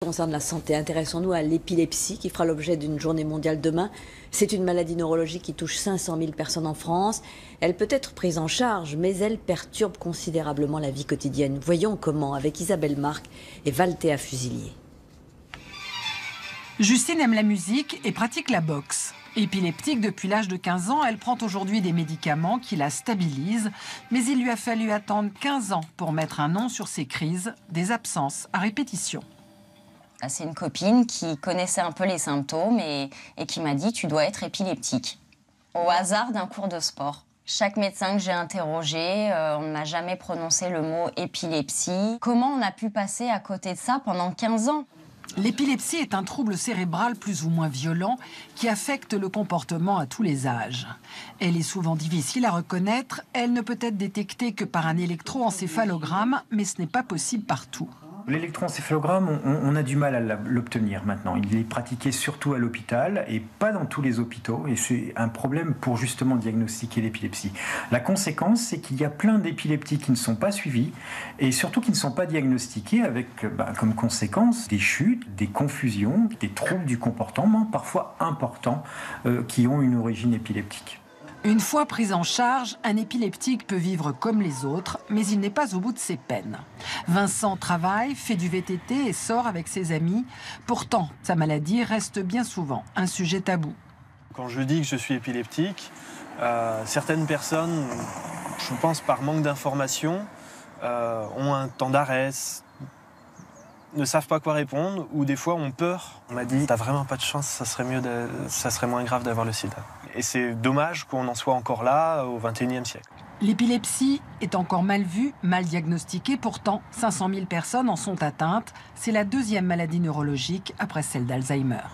Concerne la santé, intéressons-nous à l'épilepsie qui fera l'objet d'une journée mondiale demain. C'est une maladie neurologique qui touche 500 000 personnes en France. Elle peut être prise en charge, mais elle perturbe considérablement la vie quotidienne. Voyons comment avec Isabelle Marc et Valthéa Fusilier. Justine aime la musique et pratique la boxe. Épileptique depuis l'âge de 15 ans, elle prend aujourd'hui des médicaments qui la stabilisent. Mais il lui a fallu attendre 15 ans pour mettre un nom sur ses crises, des absences à répétition. C'est une copine qui connaissait un peu les symptômes et qui m'a dit « tu dois être épileptique ». Au hasard d'un cours de sport. Chaque médecin que j'ai interrogé, on ne m'a jamais prononcé le mot épilepsie. Comment on a pu passer à côté de ça pendant 15 ans ? L'épilepsie est un trouble cérébral plus ou moins violent qui affecte le comportement à tous les âges. Elle est souvent difficile à reconnaître. Elle ne peut être détectée que par un électroencéphalogramme, mais ce n'est pas possible partout. L'électroencéphalogramme, on a du mal à l'obtenir maintenant. Il est pratiqué surtout à l'hôpital et pas dans tous les hôpitaux. Et c'est un problème pour justement diagnostiquer l'épilepsie. La conséquence, c'est qu'il y a plein d'épileptiques qui ne sont pas suivis et surtout qui ne sont pas diagnostiqués avec comme conséquence des chutes, des confusions, des troubles du comportement parfois importants qui ont une origine épileptique. Une fois pris en charge, un épileptique peut vivre comme les autres, mais il n'est pas au bout de ses peines. Vincent travaille, fait du VTT et sort avec ses amis. Pourtant, sa maladie reste bien souvent un sujet tabou. Quand je dis que je suis épileptique, certaines personnes, je pense par manque d'information, ont un temps d'arrêt, ne savent pas quoi répondre ou des fois ont peur. On m'a dit « t'as vraiment pas de chance, ça serait moins grave d'avoir le sida ». Et c'est dommage qu'on en soit encore là au XXIe siècle. L'épilepsie est encore mal vue, mal diagnostiquée. Pourtant, 500 000 personnes en sont atteintes. C'est la deuxième maladie neurologique après celle d'Alzheimer.